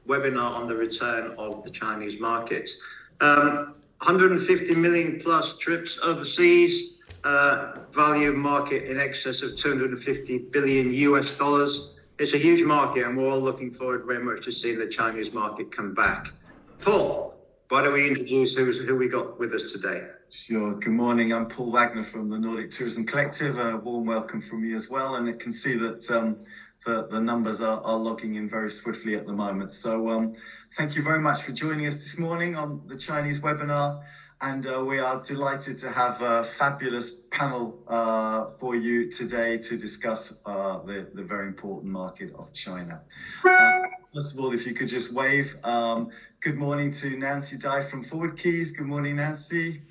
webinar on the return of the Chinese market. 150 million plus trips overseas, value market in excess of 250 billion US dollars. It's a huge market, and we're all looking forward very much to seeing the Chinese market come back. Paul, why don't we introduce who we got with us today? Sure. Good morning. I'm Paul Wagner from the Nordic Tourism Collective. A warm welcome from me as well. And I can see that the numbers are logging in very swiftly at the moment. So thank you very much for joining us this morning on the Chinese webinar. And we are delighted to have a fabulous panel for you today to discuss the very important market of China. First of all, if you could just wave. Good morning to Nancy Dai from Forward Keys. Good morning, Nancy.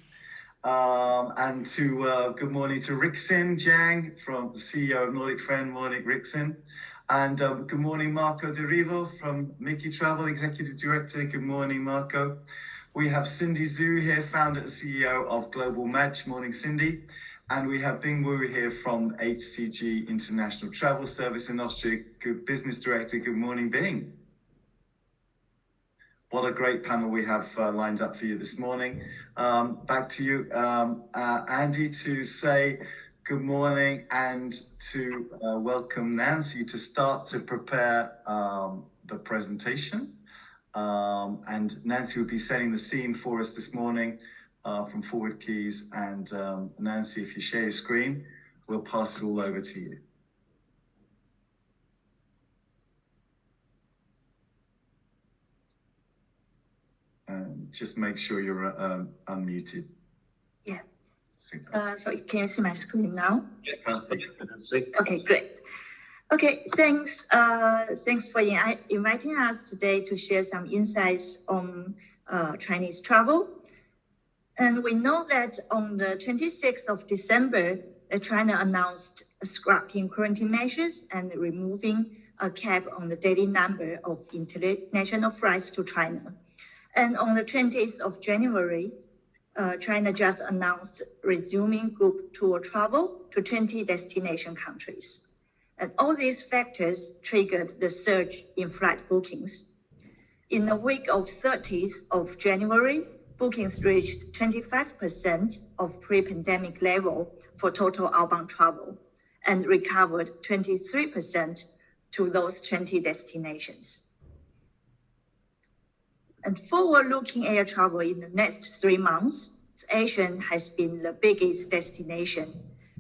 And good morning to Rixin Jiang, from the CEO of Nordic Friend. Morning, Rixin. And good morning, Marco De Rivo from Mickey Travel, Executive Director. Good morning, Marco. We have Cindy Zhu here, founder and CEO of Global Match. Morning, Cindy. And we have Bing Wu here from HCG International Travel Service in Austria. Good Business Director. Good morning, Bing. What a great panel we have lined up for you this morning. Back to you, Andy, to say good morning and to welcome Nancy to start to prepare the presentation. And Nancy will be setting the scene for us this morning from Forward Keys. And Nancy, if you share your screen, we'll pass it all over to you. Just make sure you're unmuted. Yeah. So can you see my screen now? Yeah, perfect. Okay, great. Okay, thanks for inviting us today to share some insights on Chinese travel. And we know that on the 26th of December, China announced scrapping quarantine measures and removing a cap on the daily number of international flights to China. And on the 20th of January, China just announced resuming group tour travel to 20 destination countries. And all these factors triggered the surge in flight bookings. In the week of 30th of January, bookings reached 25% of pre-pandemic level for total outbound travel and recovered 23% to those 20 destinations. And forward-looking air travel in the next 3 months, Asia has been the biggest destination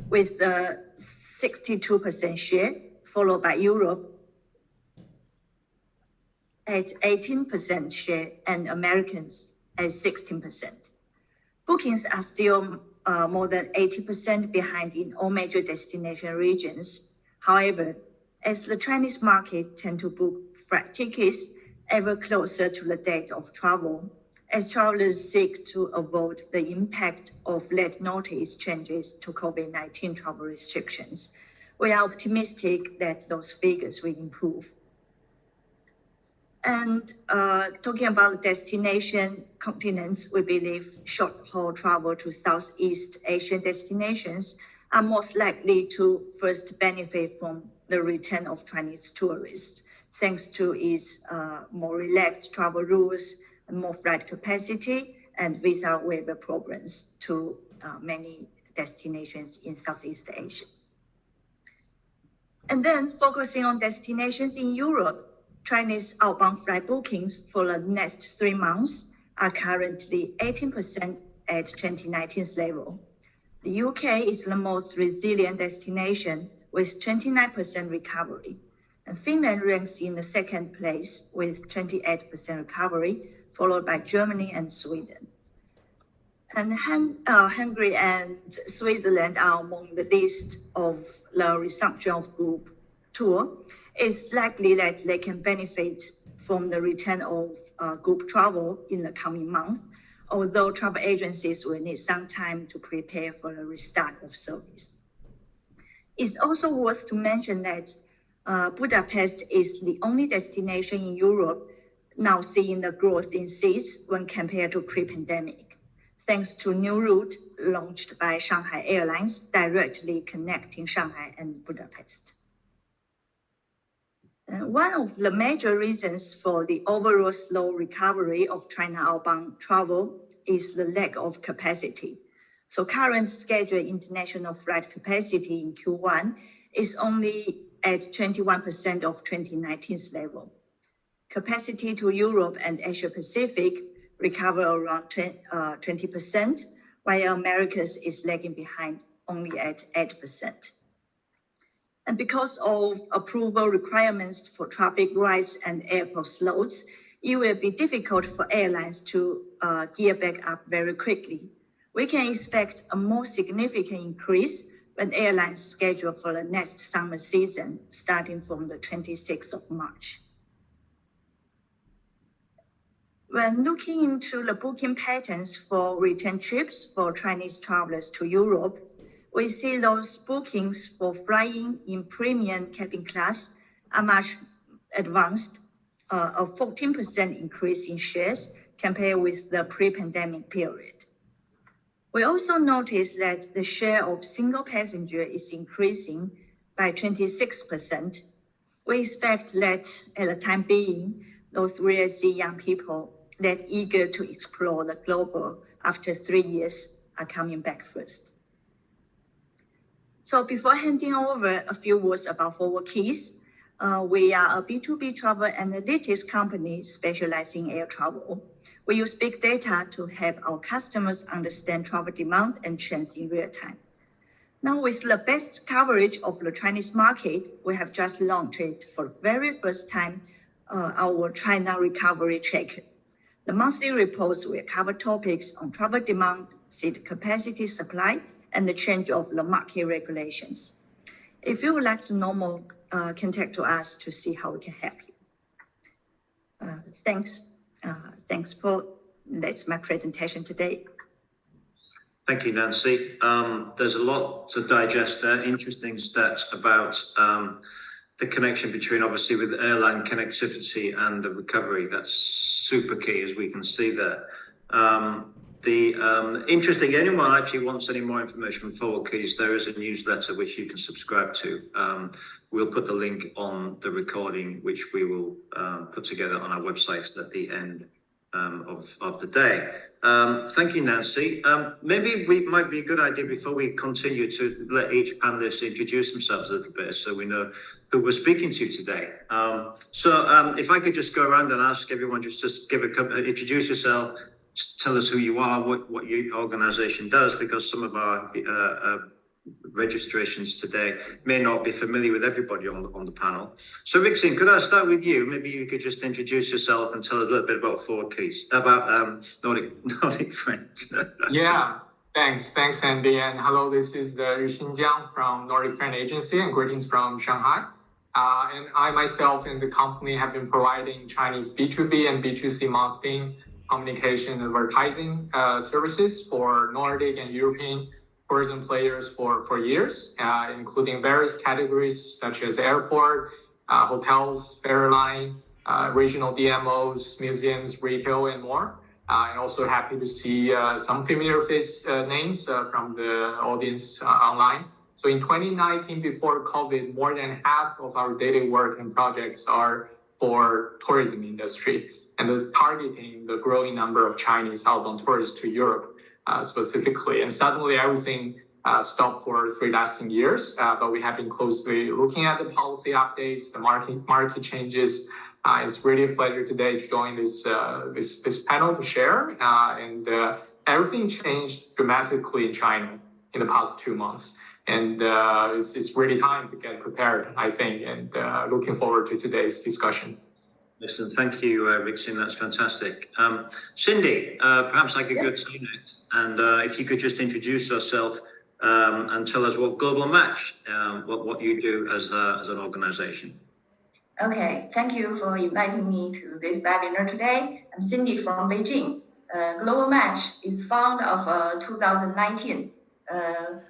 with a 62% share, followed by Europe at 18% share and Americans at 16%. Bookings are still more than 80% behind in all major destination regions. However, as the Chinese market tend to book flight tickets ever closer to the date of travel, as travelers seek to avoid the impact of late notice changes to COVID-19 travel restrictions, we are optimistic that those figures will improve. And talking about destination continents, we believe short-haul travel to Southeast Asian destinations are most likely to first benefit from the return of Chinese tourists, thanks to its more relaxed travel rules, more flight capacity, and visa waiver programs to many destinations in Southeast Asia. And then focusing on destinations in Europe, Chinese outbound flight bookings for the next 3 months are currently 18% at 2019's level. The UK is the most resilient destination with 29% recovery. And Finland ranks in the second place with 28% recovery, followed by Germany and Sweden. And Hungary and Switzerland are among the list of the resumption of group tour. It's likely that they can benefit from the return of group travel in the coming months, although travel agencies will need some time to prepare for the restart of service. It's also worth to mention that Budapest is the only destination in Europe now seeing the growth in seats when compared to pre-pandemic, thanks to new route launched by Shanghai Airlines directly connecting Shanghai and Budapest. One of the major reasons for the overall slow recovery of China outbound travel is the lack of capacity. So current scheduled international flight capacity in Q1 is only at 21% of 2019's level. Capacity to Europe and Asia Pacific recover around 20%, while Americas is lagging behind only at 8%. And because of approval requirements for traffic rights and airport slots, it will be difficult for airlines to gear back up very quickly. We can expect a more significant increase when airlines schedule for the next summer season, starting from the 26th of March. When looking into the booking patterns for return trips for Chinese travelers to Europe, we see those bookings for flying in premium cabin class are much advanced, a 14% increase in shares compared with the pre-pandemic period. We also notice that the share of single passenger is increasing by 26%. We expect that at the time being, those will see young people that eager to explore the global after 3 years are coming back first. So before handing over a few words about Forward Keys, we are a B2B travel analytics company specializing in air travel. We use big data to help our customers understand travel demand and trends in real time. Now, with the best coverage of the Chinese market, we have just launched it for the very first time, our China Recovery Check. The monthly reports will cover topics on travel demand, seat capacity, supply, and the change of the market regulations. If you would like to know more, contact us to see how we can help you. Thanks, Paul. That's my presentation today. Thank you, Nancy. There's a lot to digest there. Interesting stats about the connection between, obviously, with airline connectivity and the recovery. That's super key, as we can see there. Interesting, anyone actually wants any more information from Forward Keys, there is a newsletter which you can subscribe to. We'll put the link on the recording, which we will put together on our website at the end of the day. Thank you, Nancy. Maybe we might be a good idea before we continue to let each panelist introduce themselves a little bit so we know who we're speaking to today. So if I could just go around and ask everyone just to give introduce yourself, tell us who you are, what your organization does, because some of our registrations today may not be familiar with everybody on the panel. So Rixin, could I start with you? Maybe you could just introduce yourself and tell us a little bit about Forward Keys, about Nordic Friends. Yeah, thanks, Andy, and hello, this is Rixin Jiang from Nordic Friend Agency, and greetings from Shanghai. And I myself and the company have been providing Chinese B2B and B2C marketing, communication, and advertising services for Nordic and European tourism players for years, including various categories such as airport, hotels, airline, regional DMOs, museums, retail, and more. And also happy to see some familiar face names from the audience online. So in 2019, before COVID, more than half of our daily work and projects are for tourism industry and targeting the growing number of Chinese outbound tourists to Europe specifically. And suddenly everything stopped for 3 lasting years, but we have been closely looking at the policy updates, the market changes. It's really a pleasure today to join this panel to share. And everything changed dramatically in China in the past 2 months. And it's really time to get prepared, I think, and looking forward to today's discussion. Listen, thank you, Rixin. That's fantastic. Cindy, perhaps I could go to you next. And if you could just introduce yourself and tell us what Global Match, what you do as an organization. Okay, thank you for inviting me to this webinar today. I'm Cindy from Beijing. Global Match is founded of 2019.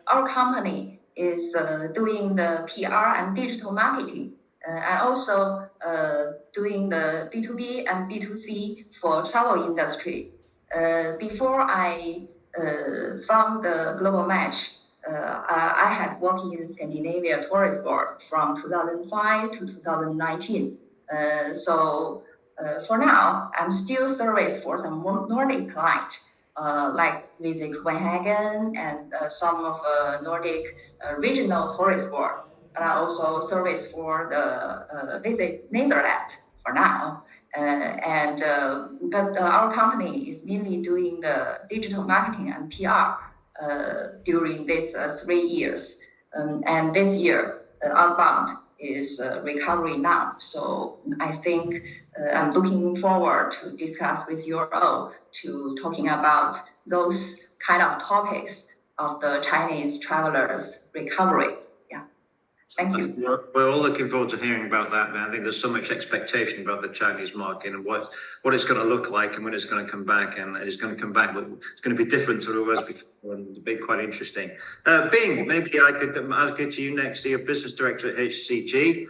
Our company is doing the PR and digital marketing, and also doing the B2B and B2C for travel industry. Before I found the Global Match, I had worked in Scandinavia Tourist Board from 2005 to 2019. For now, I'm still service for some Nordic clients, like Visit Copenhagen and some of Nordic regional tourist board. And I also service for the Visit Netherlands for now. But our company is mainly doing the digital marketing and PR during these 3 years. And this year, outbound is recovering now. So I think I'm looking forward to discuss with you all to talking about those kind of topics of the Chinese travelers recovery. Yeah, thank you. We're all looking forward to hearing about that, man. I think there's so much expectation about the Chinese market and what it's going to look like and when it's going to come back. And it's going to come back, but it's going to be different to what it was before, and it'll be quite interesting. Bing, maybe I could ask it to you next. You're business director at HCG.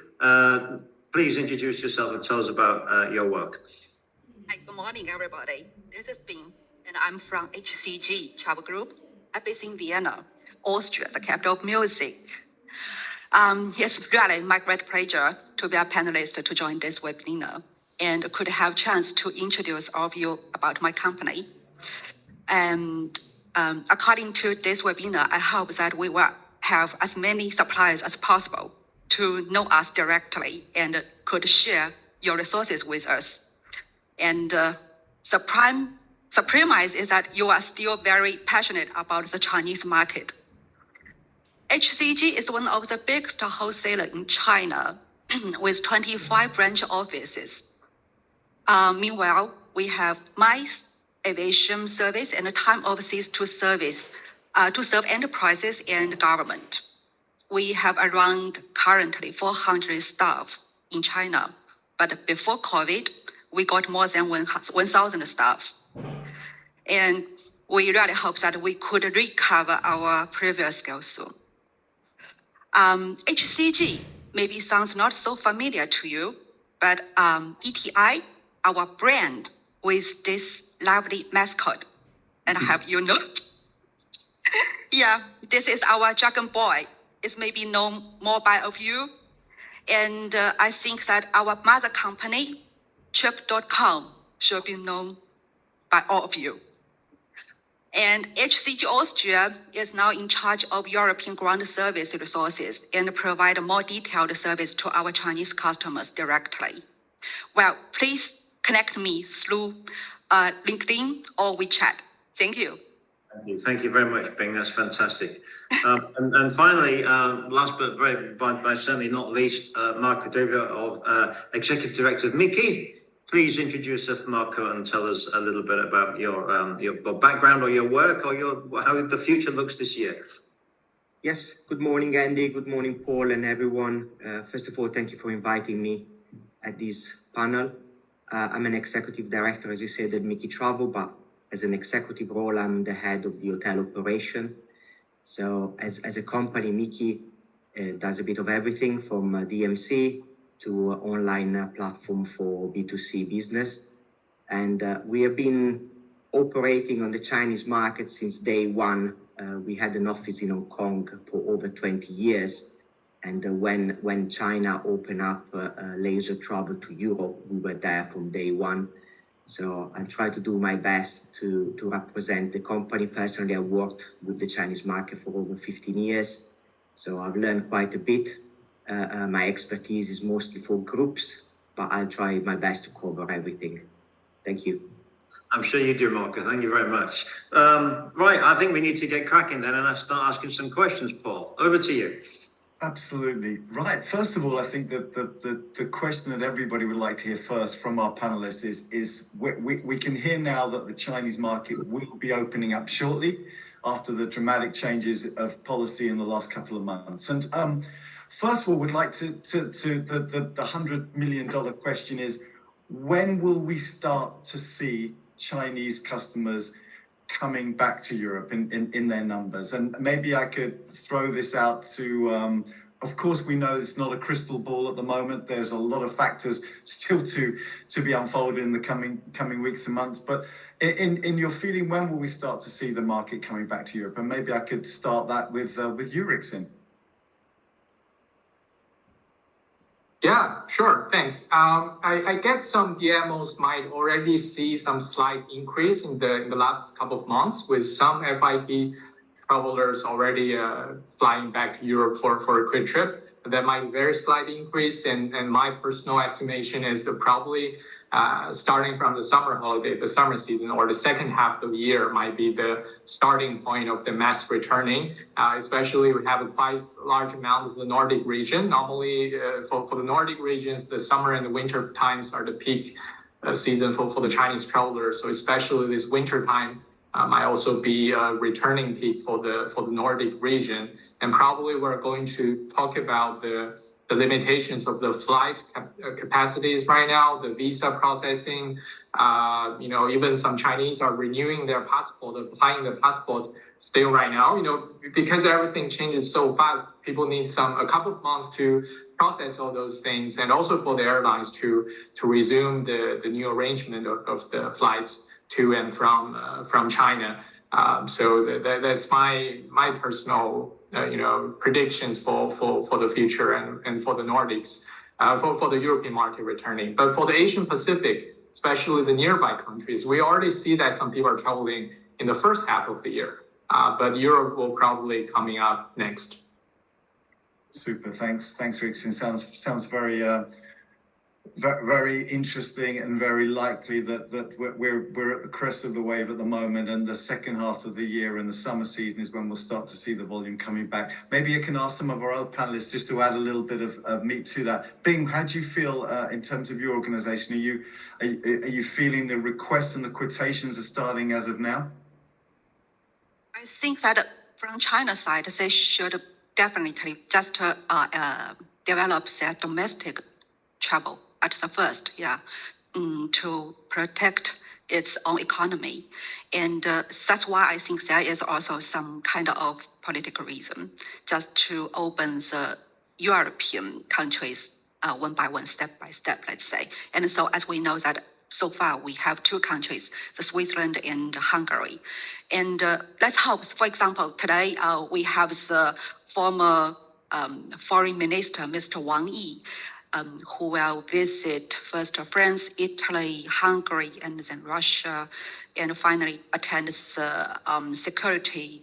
Please introduce yourself and tell us about your work. Hi, good morning, everybody. This is Bing, and I'm from HCG Travel Group. I'm based in Vienna, Austria, the capital of music. It's really my great pleasure to be a panelist to join this webinar and could have a chance to introduce all of you about my company. And according to this webinar, I hope that we will have as many suppliers as possible to know us directly and could share your resources with us. And the premise is that you are still very passionate about the Chinese market. HCG is one of the biggest wholesalers in China with 25 branch offices. Meanwhile, we have MICE, aviation service, and time overseas to serve enterprises and government. We have around currently 400 staff in China, but before COVID, we got more than 1,000 staff. And we really hope that we could recover our previous scale soon. HCG maybe sounds not so familiar to you, but ETI, our brand with this lovely mascot, and I hope you know. Yeah, this is our Dragon Boy. It's maybe known more by of you. And I think that our mother company, Trip.com, should be known by all of you. And HCG Austria is now in charge of European ground service resources and provide more detailed service to our Chinese customers directly. Well, please connect me through LinkedIn or WeChat. Thank you. Thank you very much, Bing. That's fantastic. And finally, last but by certainly not least, Marco Deva of Executive Director of Mickey. Please introduce yourself, Marco, and tell us a little bit about your background or your work or how the future looks this year. Yes, good morning, Andy. Good morning, Paul and everyone. First of all, thank you for inviting me at this panel. I'm an executive director, as you said, at Mickey Travel, but as an executive role, I'm the head of the hotel operation. So as a company, Mickey does a bit of everything from DMC to online platform for B2C business. And we have been operating on the Chinese market since day one. We had an office in Hong Kong for over 20 years. And when China opened up leisure travel to Europe, we were there from day one. So I try to do my best to represent the company. Personally, I worked with the Chinese market for over 15 years. So I've learned quite a bit. My expertise is mostly for groups, but I'll try my best to cover everything. Thank you. I'm sure you do, Marco. Thank you very much. Right, I think we need to get cracking then and I start asking some questions, Paul. Over to you. Absolutely. Right. First of all, I think that the question that everybody would like to hear first from our panelists is we can hear now that the Chinese market will be opening up shortly after the dramatic changes of policy in the last couple of months. And first of all, we'd like the $100 million question is, when will we start to see Chinese customers coming back to Europe in their numbers? And maybe I could throw this out to, of course, we know it's not a crystal ball at the moment. There's a lot of factors still to be unfolded in the coming weeks and months. But In your feeling, when will we start to see the market coming back to Europe? And maybe I could start that with you, Rixin. Yeah, sure. Thanks. I guess some DMOs might already see some slight increase in the last couple of months, with some FIT travelers already flying back to Europe for a quick trip. That might be a very slight increase, and my personal estimation is that probably starting from the summer holiday, the summer season, or the second half of the year might be the starting point of the mass returning. Especially we have a quite large amount of the Nordic region. Normally for the Nordic regions, the summer and the winter times are the peak season for the Chinese travelers. So especially this winter time might also be a returning peak for the Nordic region. And probably we're going to talk about the limitations of the flight capacities right now, the visa processing. Even some Chinese are renewing their passport, applying the passport still right now. Because everything changes so fast, people need a couple of months to process all those things, and also for the airlines to resume the new arrangement of the flights to and from China. So that's my personal predictions for the future and for the Nordics, for the European market returning. But for the Asian Pacific, especially the nearby countries, we already see that some people are traveling in the first half of the year. But Europe will probably coming up next. Super, thanks, Rixin. Sounds very very interesting, and very likely that we're at the crest of the wave at the moment, and the second half of the year and the summer season is when we'll start to see the volume coming back. Maybe I can ask some of our other panelists just to add a little bit of meat to that. Bing, how do you feel in terms of your organization? Are you feeling the requests and the quotations are starting as of now? I think that from China's side, they should definitely just develop their domestic travel at the first, to protect its own economy. And that's why I think there is also some kind of political reason just to open the European countries one by one, step by step, let's say. And so as we know that so far we have two countries, the Switzerland and Hungary. And let's hope, for example, today we have the former foreign minister, Mr. Wang Yi, who will visit first France, Italy, Hungary, and then Russia, and finally attend the Security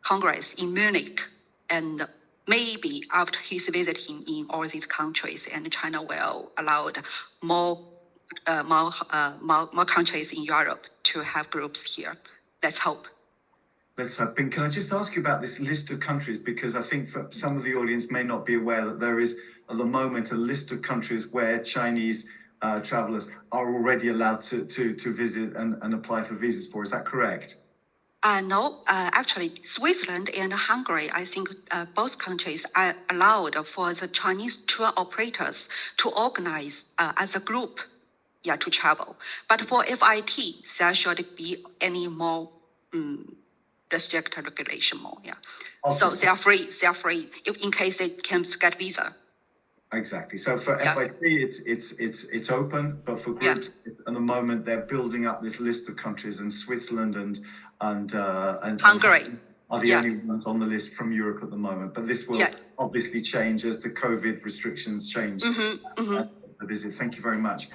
Congress in Munich. And maybe after his visiting in all these countries, and China will allow more countries in Europe to have groups here. Let's hope. Let's hope. Ben, can I just ask you about this list of countries? Because I think for some of the audience may not be aware that there is at the moment a list of countries where Chinese travelers are already allowed to visit and apply for visas for. Is that correct? No, actually, Switzerland and Hungary, I think both countries are allowed for the Chinese tour operators to organize as a group, to travel. But for FIT, there should be any more restricted regulation more, Okay. So they are free if in case they can't get visa. Exactly. So for FIT, it's open, but for groups at the moment they're building up this list of countries, and Switzerland and Hungary are the only ones on the list from Europe at the moment. But this will obviously change as the COVID restrictions change. The visit. Thank you very much.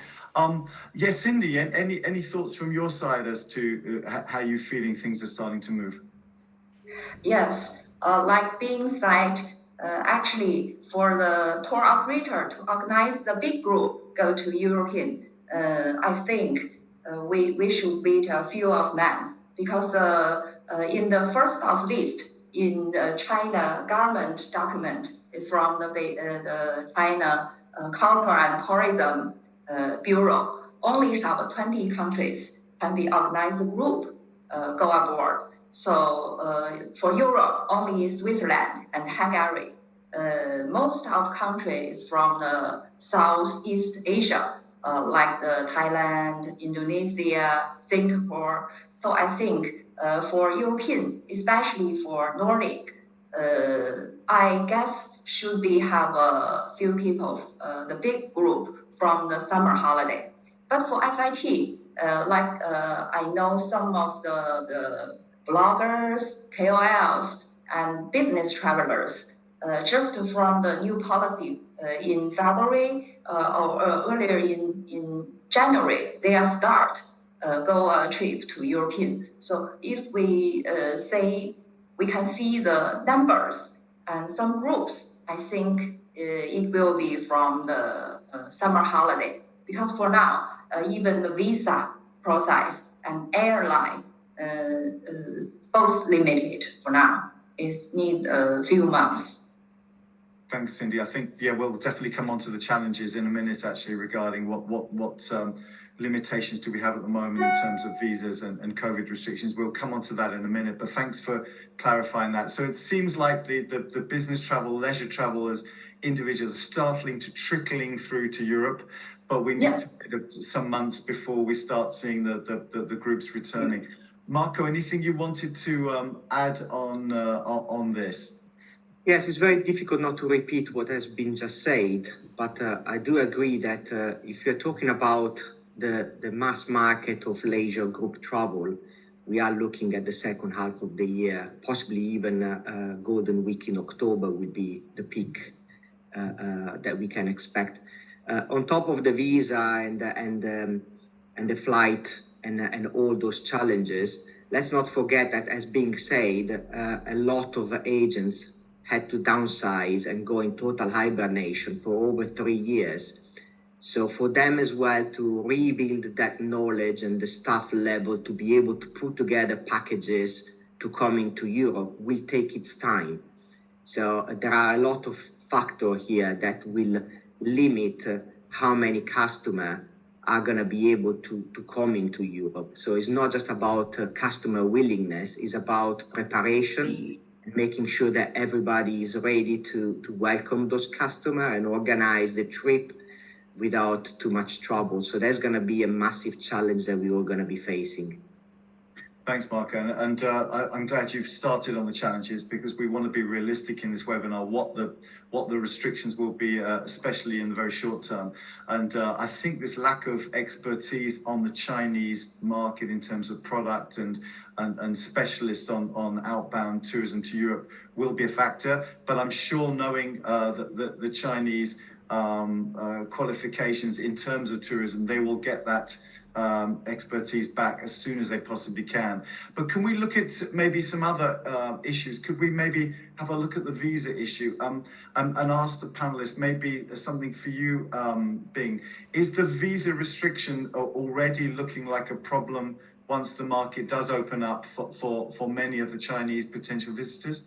Yes, Cindy, any thoughts from your side as to how you're feeling things are starting to move? Yes, like being said, actually for the tour operator to organize the big group go to European, I think we should wait a few of months, because in the first of list in the China government document is from the China Culture and Tourism Bureau, only have 20 countries can be organized group go aboard. So for Europe, only Switzerland and Hungary. Most of countries from the Southeast Asia, like Thailand, Indonesia, Singapore. So I think for European, especially for Nordic, I guess should be have a few people, the big group from the summer holiday. But for FIT, I know some of the bloggers, KOLs, and business travelers, just from the new policy in February or earlier in January, they are start go a trip to European. So if we say we can see the numbers and some groups, I think it will be from the summer holiday, because for now, even the visa process and airline both limited for now. It's need a few months. Thanks, Cindy. I think, yeah, we'll definitely come on to the challenges in a minute, actually, regarding what limitations do we have at the moment in terms of visas and COVID restrictions. We'll come on to that in a minute, but thanks for clarifying that. So it seems like the business travel, leisure travel as individuals are starting to trickling through to Europe, but we need to wait some months before we start seeing the groups returning. Marco, anything you wanted to add on this? Yes, it's very difficult not to repeat what has been just said, but I do agree that if you're talking about the mass market of leisure group travel, we are looking at the second half of the year, possibly even Golden Week in October would be the peak that we can expect. On top of the visa and the flight and all those challenges, let's not forget that, as being said, a lot of agents had to downsize and go in total hibernation for over 3 years. So for them as well to rebuild that knowledge and the staff level to be able to put together packages to come into Europe will take its time. So there are a lot of factors here that will limit how many customers are going to be able to come into Europe. So it's not just about customer willingness, it's about preparation, making sure that everybody is ready to welcome those customers and organize the trip without too much trouble. So there's going to be a massive challenge that we're all going to be facing. Thanks, Marco. And I'm glad you've started on the challenges, because we want to be realistic in this webinar, what the restrictions will be, especially in the very short term. And I think this lack of expertise on the Chinese market in terms of product and specialists on outbound tourism to Europe will be a factor. But I'm sure, knowing that the Chinese qualifications in terms of tourism, they will get that expertise back as soon as they possibly can. But can we look at maybe some other issues? Could we maybe have a look at the visa issue and ask the panelists, maybe something for you, Bing. Is the visa restriction already looking like a problem once the market does open up for many of the Chinese potential visitors?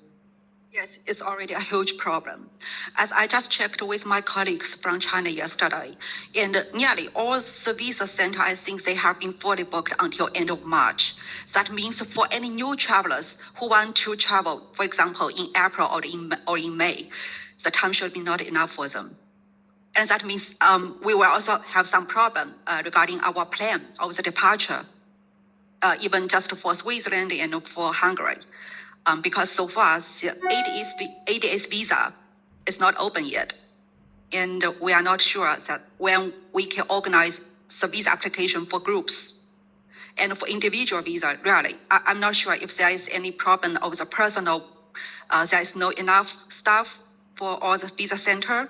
Yes, it's already a huge problem. As I just checked with my colleagues from China yesterday, and nearly all the visa centers, I think they have been fully booked until end of March. That means for any new travelers who want to travel, for example, in April or in May, the time should be not enough for them. And that means we will also have some problem regarding our plan of the departure, even just for Switzerland and for Hungary. Because so far, the ADS visa is not open yet. And we are not sure that when we can organize the visa application for groups and for individual visa, really, I'm not sure if there is any problem of the personal, there is no enough staff for all the visa center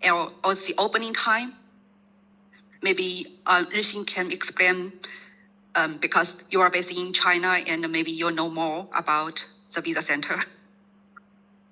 or the opening time. Maybe Rixin can explain, because you are based in China and maybe you know more about the visa center.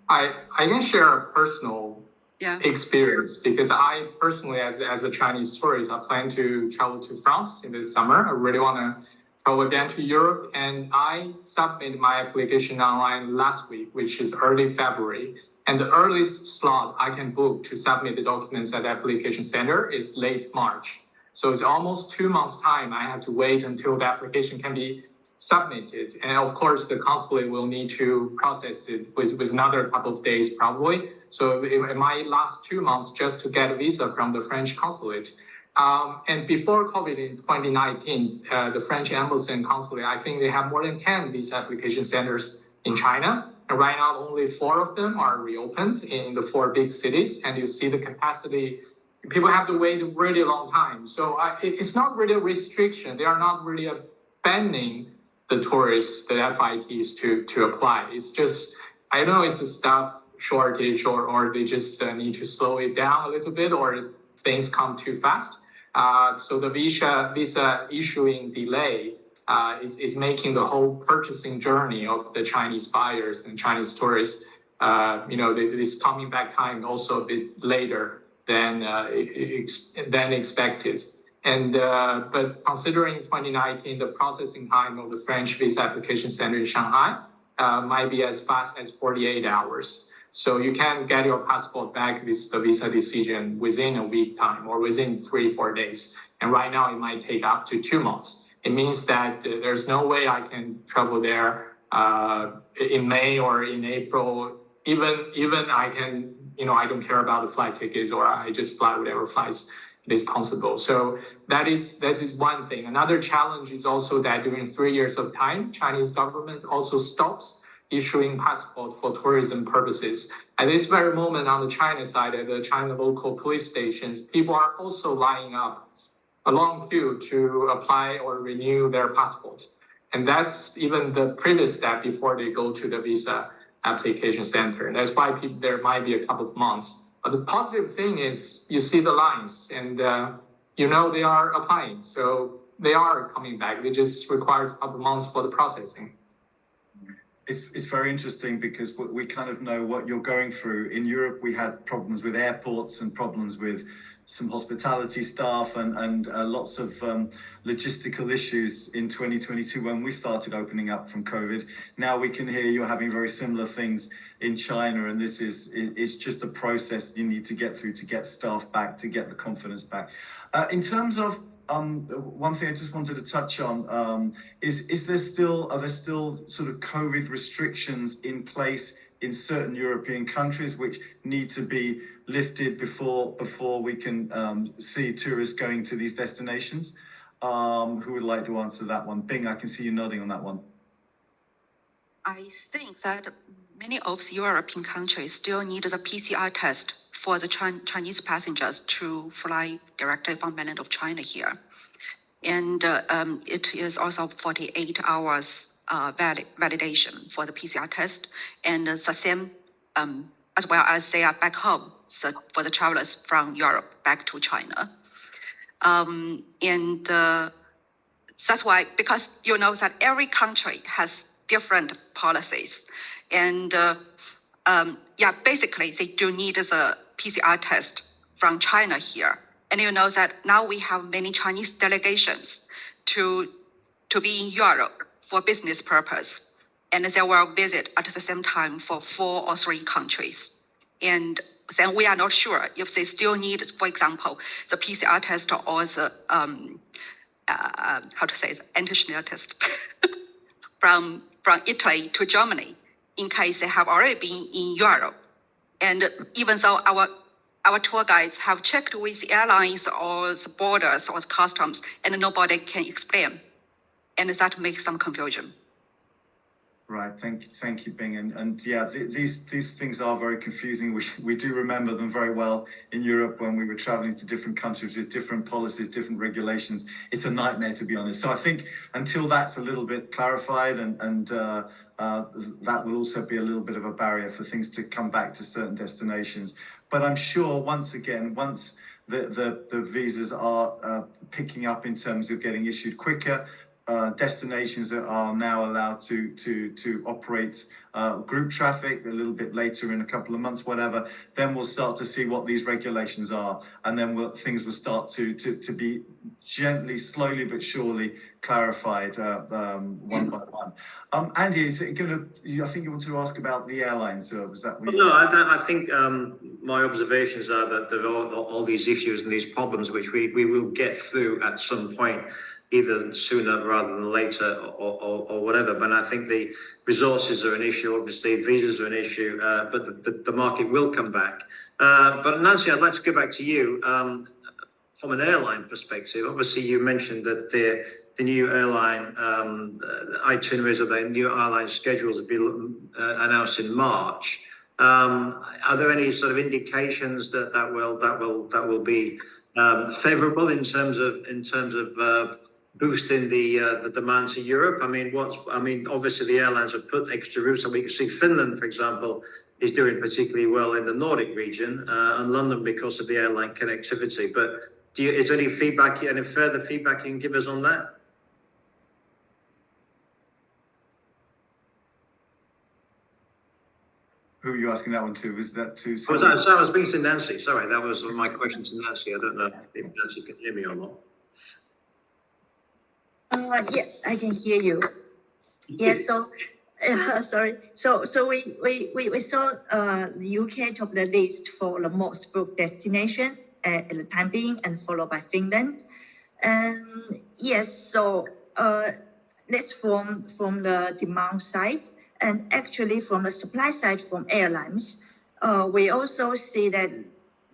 I can share a personal experience, because I personally, as a Chinese tourist, I plan to travel to France in this summer. I really want to travel again to Europe, and I submitted my application online last week, which is early February. And the earliest slot I can book to submit the documents at the application center is late March. So it's almost 2 months' time. I have to wait until the application can be submitted. And of course, the consulate will need to process it with another couple of days probably. So it might last 2 months just to get a visa from the French consulate. And before COVID in 2019, the French embassy and consulate, I think they have more than 10 visa application centers in China. And right now, only 4 of them are reopened in the 4 big cities. And you see the capacity people have to wait a really long time. So it's not really a restriction. They are not really banning the tourists, the FITs to apply. It's just, I know it's a staff shortage or they just need to slow it down a little bit or things come too fast. So the visa issuing delay is making the whole purchasing journey of the Chinese buyers and Chinese tourists, this coming back time also a bit later than expected. And but considering 2019, the processing time of the French visa application center in Shanghai might be as fast as 48 hours. So you can get your passport back, the visa decision, within a week time or within 3-4 days. And right now it might take up to 2 months. It means that there's no way I can travel there in May or in April. Even I can, I don't care about the flight tickets or I just fly whatever flights is possible. So that is one thing. Another challenge is also that during 3 years of time, Chinese government also stops issuing passport for tourism purposes. At this very moment on the China side, at the China local police stations, people are also lining up a long queue to apply or renew their passport. And that's even the previous step before they go to the visa application center. And that's why there might be a couple of months. But the positive thing is you see the lines and they are applying. So they are coming back. They just require a couple of months for the processing. It's very interesting because we kind of know what you're going through. In Europe, we had problems with airports and problems with some hospitality staff and lots of logistical issues in 2022 when we started opening up from COVID. Now we can hear you're having very similar things in China, and this is just a process you need to get through to get staff back, to get the confidence back. In terms of one thing I just wanted to touch on are there still sort of COVID restrictions in place in certain European countries which need to be lifted before we can see tourists going to these destinations? Who would like to answer that one? Bing, I can see you nodding on that one. I think that many of the European countries still need the PCR test for the Chinese passengers to fly directly from mainland of China here. And it is also 48 hours validation for the PCR test. And the same as well as they are back home, so for the travelers from Europe back to China. That's why, because you know that every country has different policies. And basically they do need the PCR test from China here. And you know that now we have many Chinese delegations to be in Europe for business purpose. And they will visit at the same time for 4 or 3 countries. And then we are not sure if they still need, for example, the PCR test or the, antigen test from Italy to Germany in case they have already been in Europe. And even though our tour guides have checked with the airlines or the borders or the customs, and nobody can explain. And that makes some confusion. Right, thank you, Bing. And yeah, these things are very confusing. We do remember them very well in Europe when we were traveling to different countries with different policies, different regulations. It's a nightmare, to be honest. So I think until that's a little bit clarified and that will also be a little bit of a barrier for things to come back to certain destinations. But I'm sure once the visas are picking up in terms of getting issued quicker, destinations that are now allowed to operate group traffic a little bit later in a couple of months, whatever, then we'll start to see what these regulations are, and then things will start to be gently, slowly but surely clarified one by one. Andy, I think you want to ask about the airlines. Was that? No, I think my observations are that there are all these issues and these problems which we will get through at some point, either sooner rather than later or whatever. But I think the resources are an issue, obviously visas are an issue, but the market will come back. But Nancy, I'd like to go back to you. From an airline perspective, obviously you mentioned that the new airline itineraries or the new airline schedules have been announced in March. Are there any sort of indications that will be favourable in terms of boosting the demand to Europe? I mean, obviously the airlines have put extra routes, and we can see Finland, for example, is doing particularly well in the Nordic region, and London because of the airline connectivity. But is there any further feedback you can give us on that? Who are you asking that one to? Was that to? I was speaking to Nancy. Sorry, that was my question to Nancy. I don't know if Nancy can hear me or not. Yes, I can hear you. Yes, so sorry. So we saw the UK top the list for the most booked destination at the time being, and followed by Finland. And yes, so that's from the demand side, and actually from the supply side from airlines, we also see that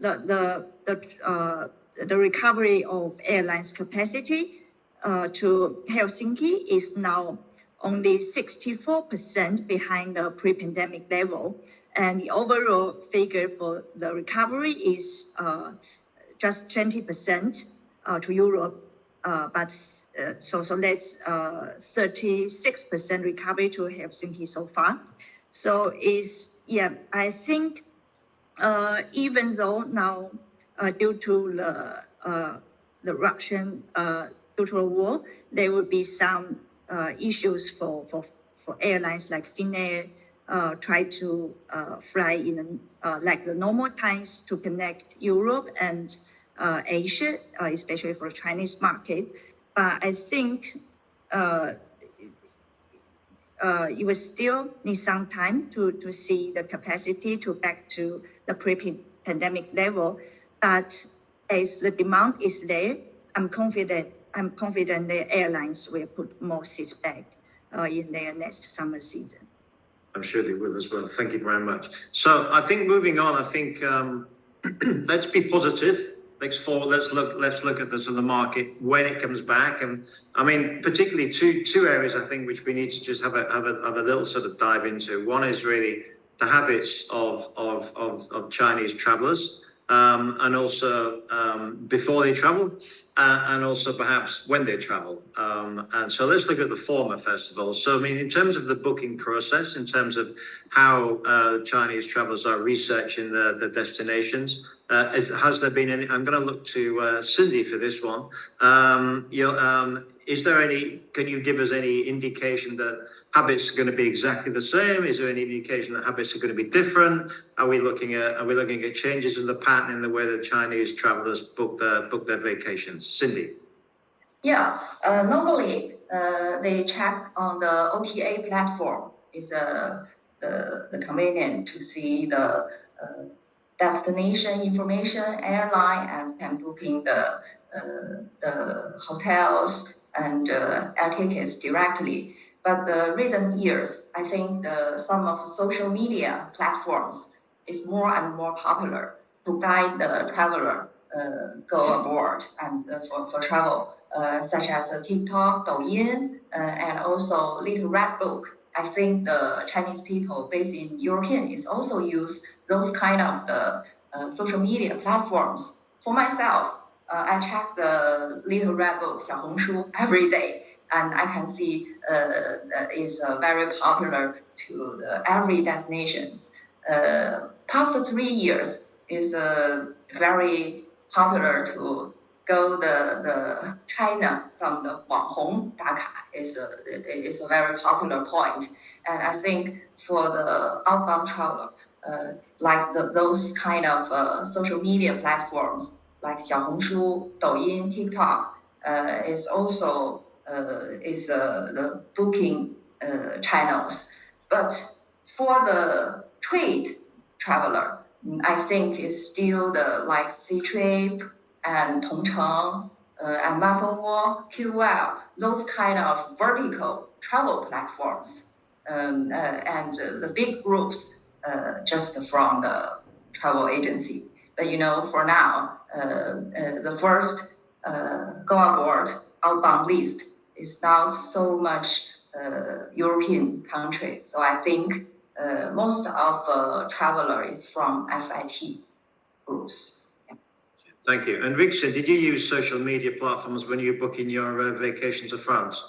the recovery of airlines capacity to Helsinki is now only 64% behind the pre-pandemic level, and the overall figure for the recovery is just 20% to Europe, but so that's 36% recovery to Helsinki so far. So I think even though now due to the Russian due to the war, there will be some issues for airlines like Finnair try to fly in like the normal times to connect Europe and Asia, especially for the Chinese market. But I think it will still need some time to see the capacity to back to the pre-pandemic level. But as the demand is there, I'm confident the airlines will put more seats back in their next summer season. I'm sure they will as well. Thank you very much. So I think moving on, let's be positive. Let's look at the market when it comes back. And I mean, particularly two areas I think which we need to just have a little sort of dive into. One is really the habits of Chinese travelers, and also before they travel, and also perhaps when they travel. And so let's look at the former first of all. So I mean, in terms of the booking process, in terms of how Chinese travelers are researching the destinations, has there been any? I'm going to look to Cindy for this one. Is there any? Can you give us any indication that habits are going to be exactly the same? Is there any indication that habits are going to be different? Are we looking at changes in the pattern in the way that Chinese travelers book their vacations? Cindy. Yeah, normally they check on the OTA platform. Is the convenient to see the destination information, airline, and can booking the hotels and air tickets directly. But the recent years, I think some of the social media platforms is more and more popular to guide the traveler go aboard and for travel, such as TikTok, Douyin, and also Little Red Book. I think the Chinese people based in European is also use those kind of the social media platforms. For myself, I check the Little Red Book, 小红书, every day, and I can see is very popular to every destinations. Past 3 years is very popular to go the China from the 网红打卡 is a very popular point. And I think for the outbound traveler, like those kind of social media platforms like 小红书, Douyin, TikTok is also the booking channels. But for the trade traveler, I think it's still the like Ctrip and Tongcheng and Mafelwo, QL, those kind of vertical travel platforms, and the big groups just from the travel agency. But for now, the first go aboard outbound list is not so much European country. So I think most of traveler is from FIT groups. Thank you. And Rixin, did you use social media platforms when you were booking your vacation to France?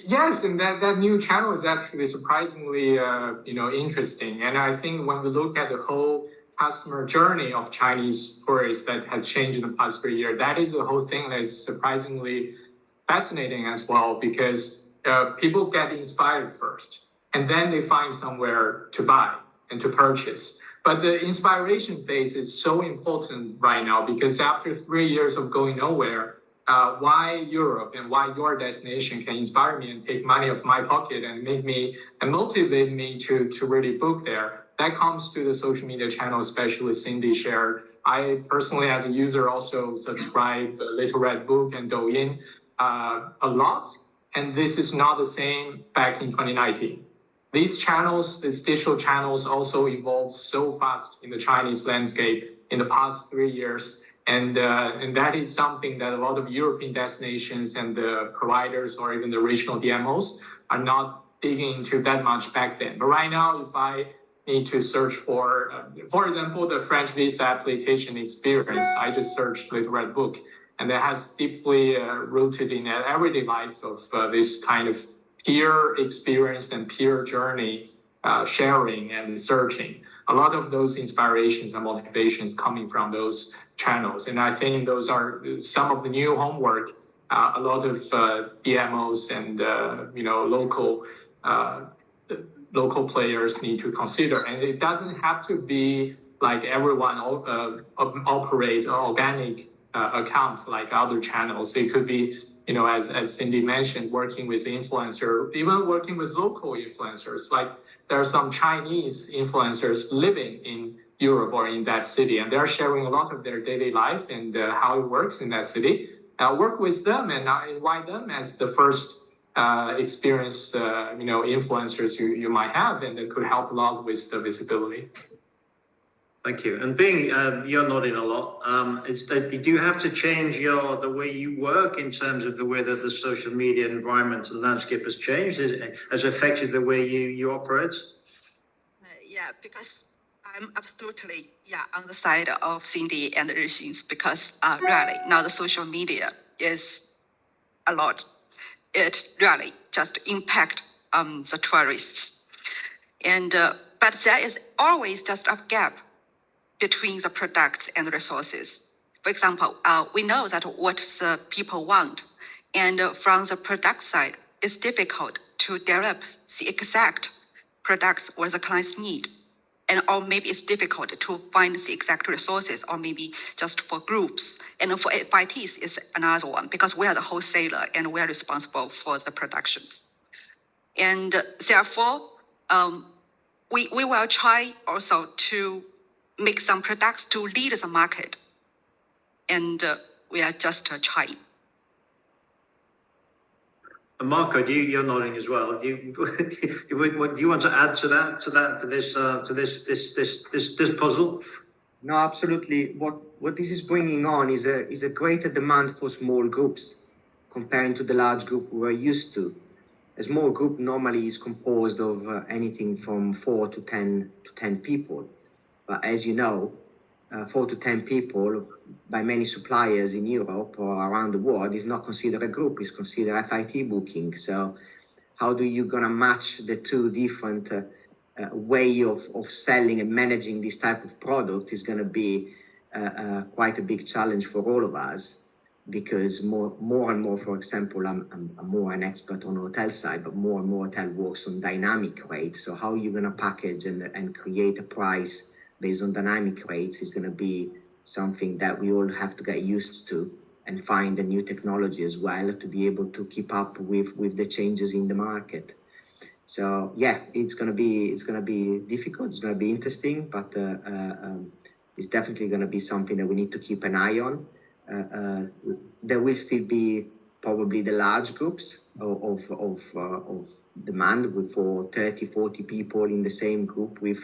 Yes, and that new channel is actually surprisingly, interesting. And I think when we look at the whole customer journey of Chinese tourists that has changed in the past 3 years, that is the whole thing that is surprisingly fascinating as well, because people get inspired first, and then they find somewhere to buy and to purchase. But the inspiration phase is so important right now, because after 3 years of going nowhere, why Europe and why your destination can inspire me and take money off my pocket and make me and motivate me to really book there. That comes to the social media channel, especially Cindy shared. I personally, as a user, also subscribe to Little Red Book and Douyin a lot. And this is not the same back in 2019. These channels, these digital channels also evolved so fast in the Chinese landscape in the past 3 years. And that is something that a lot of European destinations and the providers or even the regional DMOs are not digging into that much back then. But right now, if I need to search for example, the French visa application experience, I just searched Little Red Book, and that has deeply rooted in the everyday life of this kind of peer experience and peer journey sharing and searching. A lot of those inspirations and motivations coming from those channels. And I think those are some of the new homework a lot of DMOs and local players need to consider. And it doesn't have to be like everyone operate an organic account like other channels. It could be, as Cindy mentioned, working with influencers, even working with local influencers. Like there are some Chinese influencers living in Europe or in that city, and they're sharing a lot of their daily life and how it works in that city. Work with them and invite them as the first experienced, influencers you might have, and it could help a lot with the visibility. Thank you. And being you're nodding a lot. Do you have to change the way you work in terms of the way that the social media environment and landscape has changed? Has affected the way you operate? Yeah, because I'm absolutely on the side of Cindy and Rixin's, because really now the social media is a lot. It really just impact the tourists, and but there is always just a gap between the products and resources. For example, we know that what the people want, and from the product side, it's difficult to develop the exact products what the clients need. And or maybe it's difficult to find the exact resources, or maybe just for groups. And for FITs is another one, because we are the wholesaler and we are responsible for the productions. And therefore, we will try also to make some products to lead the market. And we are just trying. And Marco, you're nodding as well. Do you want to add to this puzzle? No, absolutely. What this is bringing on is a greater demand for small groups comparing to the large group we're used to. A small group normally is composed of anything from 4 to 10 people. But as you know, 4 to 10 people by many suppliers in Europe or around the world is not considered a group, it's considered FIT booking. So how do you gonna match the two different way of selling and managing this type of product is gonna be quite a big challenge for all of us, because more and more, for example, I'm more an expert on the hotel side, but more and more hotel works on dynamic rates. So how you're gonna package and create a price based on dynamic rates is going to be something that we all have to get used to, and find a new technology as well to be able to keep up with the changes in the market. So yeah, it's going to be difficult. It's going to be interesting, but it's definitely going to be something that we need to keep an eye on. There will still be probably the large groups of demand for 30, 40 people in the same group with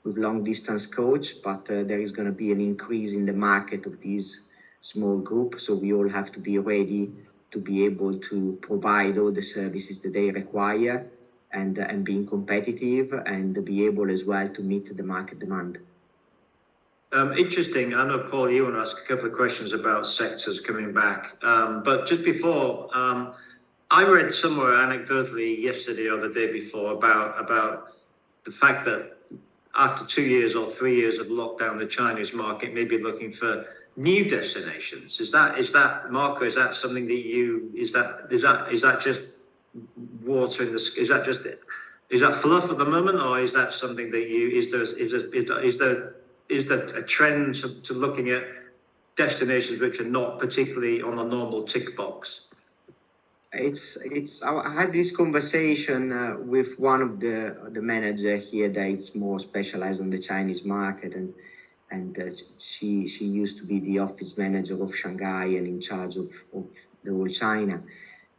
long distance coach, but there is going to be an increase in the market of these small groups. So we all have to be ready to be able to provide all the services that they require and being competitive and be able as well to meet the market demand. Interesting. I know, Paul, you want to ask a couple of questions about sectors coming back. But just before, I read somewhere anecdotally yesterday or the day before about the fact that after 2 years or 3 years of lockdown, the Chinese market may be looking for new destinations. Is that Marco? Is that something that is that just water in the? Is that fluff at the moment, or is that something that is there a trend to looking at destinations which are not particularly on a normal tick box? I had this conversation with one of the manager here that it's more specialized on the Chinese market, and she used to be the office manager of Shanghai and in charge of the whole China,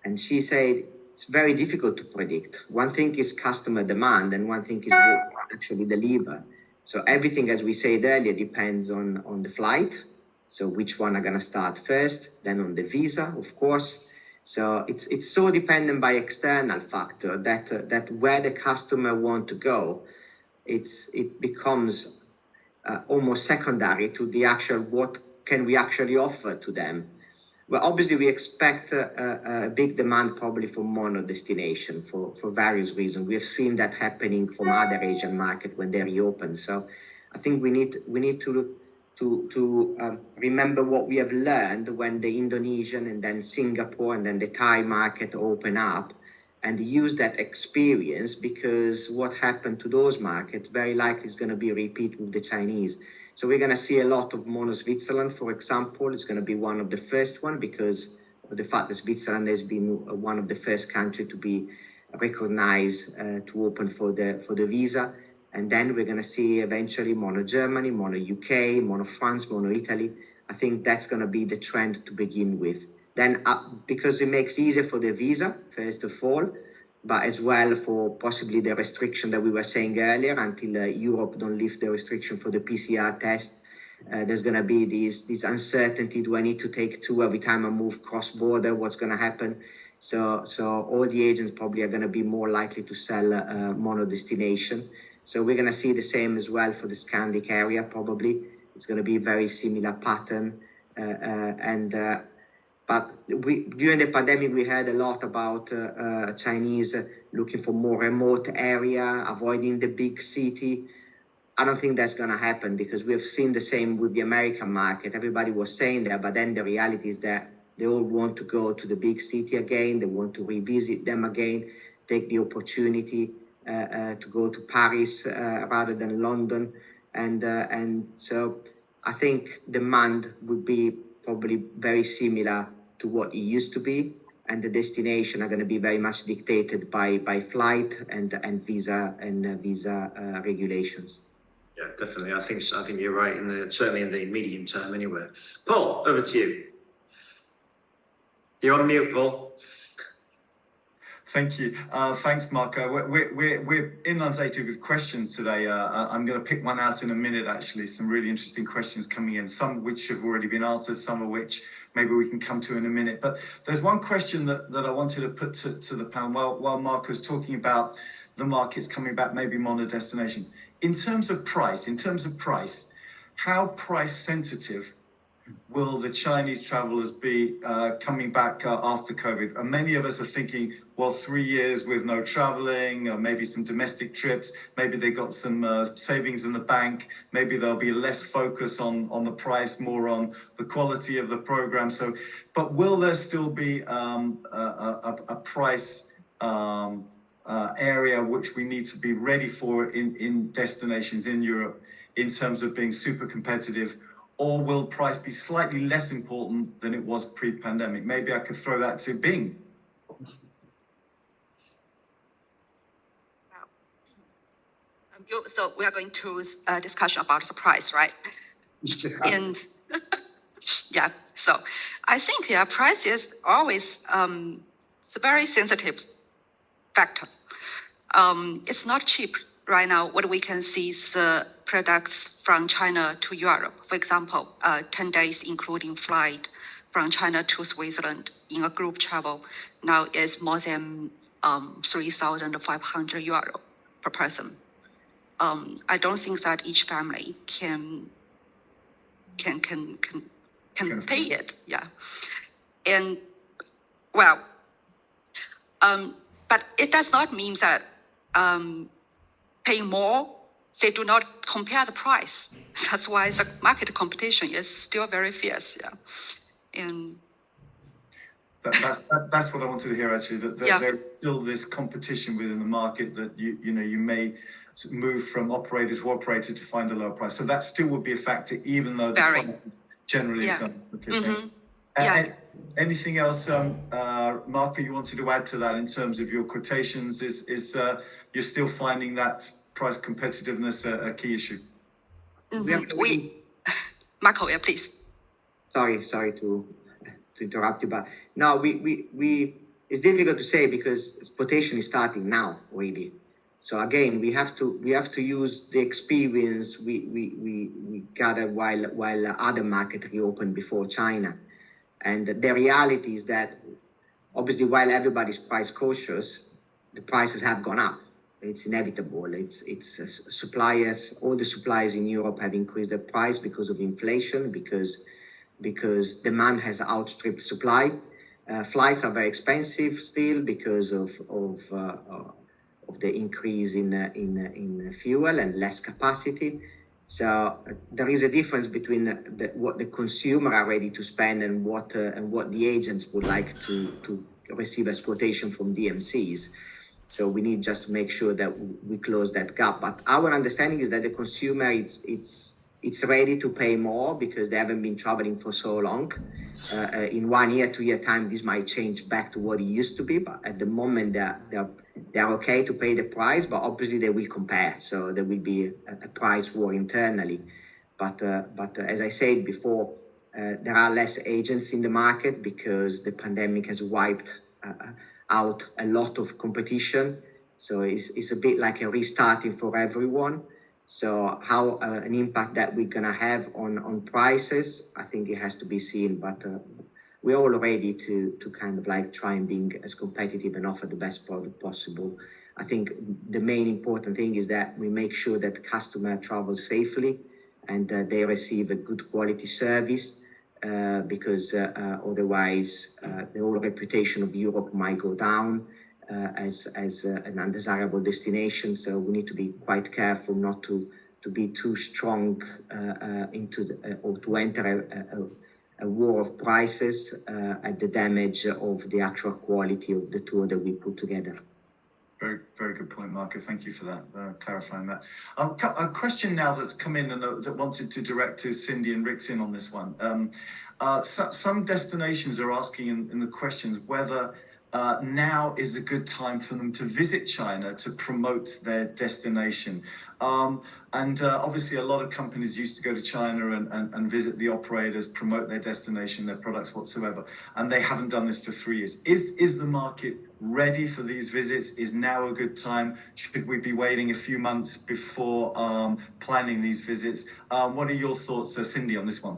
and she said it's very difficult to predict. One thing is customer demand, and one thing is what actually deliver. So everything, as we said earlier, depends on the flight. So which one are gonna start first, then on the visa, of course. So it's so dependent by external factor that where the customer want to go, it becomes almost secondary to the actual what can we actually offer to them. Well, obviously we expect a big demand probably for mono destination for various reasons. We have seen that happening from other Asian market when they reopen. So I think we need to remember what we have learned when the Indonesian and then Singapore and then the Thai market open up, and use that experience, because what happened to those markets very likely is going to be repeat with the Chinese. So we're going to see a lot of mono Switzerland, for example. It's going to be one of the first one because of the fact that Switzerland has been one of the first countries to be recognized to open for the visa. And then we're going to see eventually mono Germany, mono UK, mono France, mono Italy. I think that's going to be the trend to begin with. Then because it makes easier for the visa, first of all, but as well for possibly the restriction that we were saying earlier, until Europe don't lift the restriction for the PCR test. There's going to be this uncertainty. Do I need to take 2 every time I move cross-border? What's going to happen? So all the agents probably are going to be more likely to sell mono destination. So we're going to see the same as well for the Scandic area, probably. It's going to be a very similar pattern. But during the pandemic, we heard a lot about Chinese looking for more remote area, avoiding the big city. I don't think that's going to happen, because we have seen the same with the American market. Everybody was saying that, but then the reality is that they all want to go to the big city again. They want to revisit them again, take the opportunity to go to Paris rather than London. And so I think demand would be probably very similar to what it used to be, and the destination are going to be very much dictated by flight and visa regulations. Yeah, definitely. I think you're right, certainly in the medium term anyway. Paul, over to you. You're on mute, Paul. Thank you. Thanks, Marco. We're inundated with questions today. I'm going to pick one out in a minute, actually. Some really interesting questions coming in, some of which have already been answered, some of which maybe we can come to in a minute. But there's one question that I wanted to put to the panel while Marco's talking about the markets coming back, maybe mono destination. In terms of price, how price sensitive will the Chinese travelers be coming back after COVID? And many of us are thinking, well, 3 years with no traveling, maybe some domestic trips, maybe they got some savings in the bank, maybe there'll be less focus on the price, more on the quality of the program. So, but will there still be a price area which we need to be ready for in destinations in Europe in terms of being super competitive? Or will price be slightly less important than it was pre-pandemic? Maybe I could throw that to Bing. So we are going to discussion about the price, right? And yeah, so I think price is always it's a very sensitive factor. It's not cheap right now. What we can see is products from China to Europe. For example, 10 days including flight from China to Switzerland in a group travel now is more than 3,500 euro per person. I don't think that each family can pay it. Yeah, and well, but it does not mean that paying more, they do not compare the price. That's why the market competition is still very fierce. Yeah, and that's what I wanted to hear actually. That there's still this competition within the market that you may move from operator to operator to find a lower price. So that still would be a factor, even though the price generally is going. Anything else, Marco, you wanted to add to that in terms of your quotations? Is you're still finding that price competitiveness a key issue? Marco, yeah, please. Sorry to interrupt you, but no, it's difficult to say because quotation is starting now, really. So again, we have to use the experience we gathered while other markets reopened before China. And the reality is that obviously while everybody's price cautious, the prices have gone up. It's inevitable. It's suppliers, all the suppliers in Europe have increased their price because of inflation, because demand has outstripped supply. Flights are very expensive still because of the increase in fuel and less capacity. So there is a difference between what the consumer are ready to spend and what the agents would like to receive as quotation from DMCs. So we need just to make sure that we close that gap. But our understanding is that the consumer it's ready to pay more because they haven't been traveling for so long. In 1 year, 2 year time, this might change back to what it used to be. But at the moment, they're okay to pay the price, but obviously they will compare. So there will be a price war internally. But as I said before, there are less agents in the market because the pandemic has wiped out a lot of competition. So it's a bit like a restarting for everyone. So how an impact that we're gonna have on prices, I think it has to be seen. But we're all ready to kind of like try and being as competitive and offer the best product possible. I think the main important thing is that we make sure that the customer travels safely and they receive a good quality service because otherwise the whole reputation of Europe might go down as an undesirable destination. So we need to be quite careful not to be too strong or to enter a war of prices at the damage of the actual quality of the tour that we put together. Very, very good point, Marco. Thank you for that, clarifying that. A question now that's come in and that wanted to direct to Cindy and Rixin on this one. Some destinations are asking in the questions whether now is a good time for them to visit China to promote their destination. Obviously a lot of companies used to go to China and visit the operators, promote their destination, their products whatsoever, and they haven't done this for 3 years. Is the market ready for these visits? Is now a good time? Should we be waiting a few months before planning these visits? What are your thoughts, Cindy, on this one?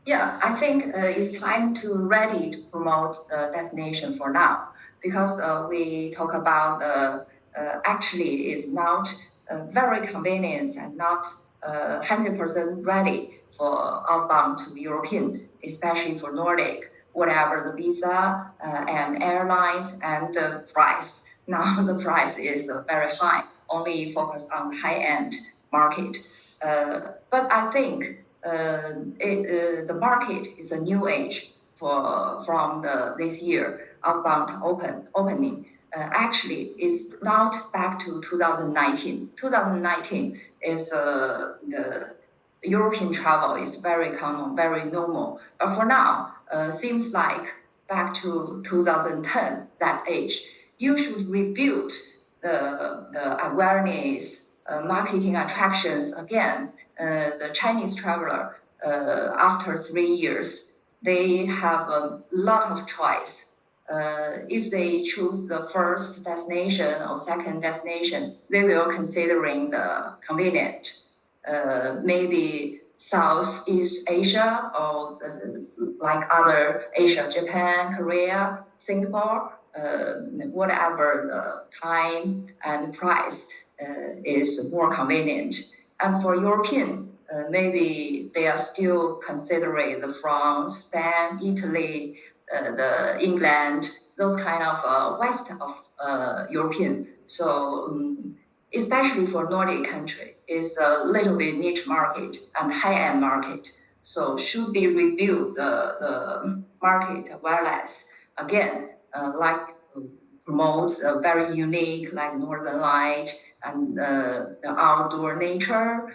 Yeah, I think it's time to ready to promote the destination for now, because we talk about actually is not very convenient and not 100% ready for outbound to European, especially for Nordic, whatever the visa and airlines and the price. Now the price is very high, only focused on high-end market. But I think the market is a new age from this year outbound opening. Actually, is not back to 2019. 2019 is the European travel is very common, very normal. But for now, seems like back to 2010, that age. You should rebuild the awareness, marketing attractions again. The Chinese traveler, after 3 years, they have a lot of choice. If they choose the first destination or second destination, they will considering the convenient, maybe Southeast Asia or like other Asia, Japan, Korea, Singapore, whatever the time and price is more convenient. And for European, maybe they are still considering the France, Spain, Italy, the England, those kind of west of European. So especially for Nordic country, is a little bit niche market and high-end market. So should be reviewed the market whereas again, like promotes a very unique like Northern Light and the outdoor nature.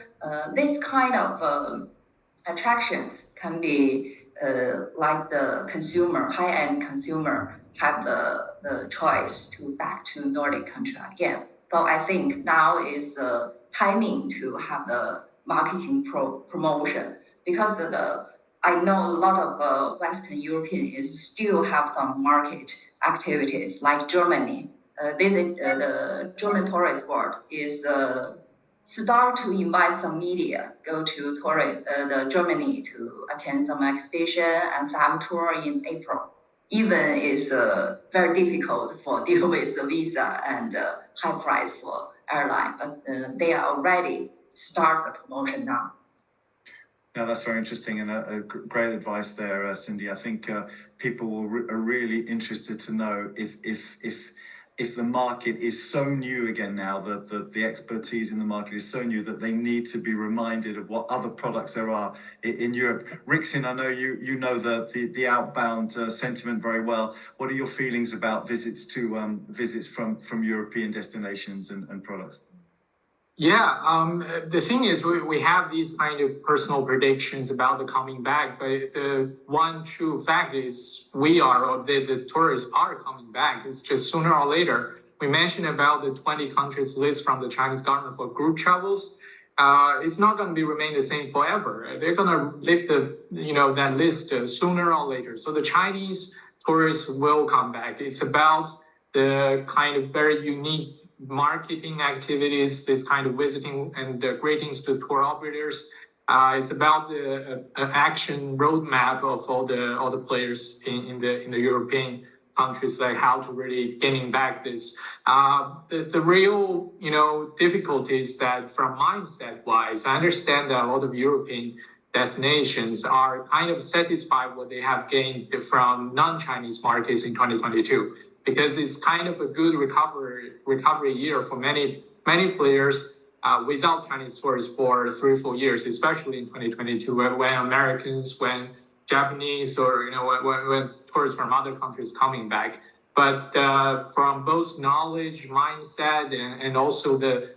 This kind of attractions can be like the consumer, high-end consumer have the choice to back to Nordic country again. So I think now is the timing to have the marketing promotion because I know a lot of Western European is still have some market activities like Germany. Visit the German tourist board is start to invite some media go to the Germany to attend some exhibition and farm tour in April. Even is very difficult for deal with the visa and high price for airline, but they are already start the promotion now. No, that's very interesting and great advice there, Cindy. I think people are really interested to know if the market is so new again now, that the expertise in the market is so new that they need to be reminded of what other products there are in Europe. Rixin, I know you know the outbound sentiment very well. What are your feelings about visits from European destinations and products? Yeah, the thing is, we have these kind of personal predictions about the coming back, but the one true fact is the tourists are coming back. It's just sooner or later. We mentioned about the 20 countries list from the Chinese government for group travels. It's not going to remain the same forever. They're going to lift that list sooner or later. So the Chinese tourists will come back. It's about the kind of very unique marketing activities, this kind of visiting and greetings to tour operators. It's about the action roadmap of all the players in the European countries, like how to really getting back this. The real difficulties that from mindset wise, I understand that a lot of European destinations are kind of satisfied what they have gained from non-Chinese markets in 2022. Because it's kind of a good recovery year for many players without Chinese tourists for 3 or 4 years, especially in 2022, when Americans, when Japanese, or when tourists from other countries coming back. But from both knowledge, mindset, and also the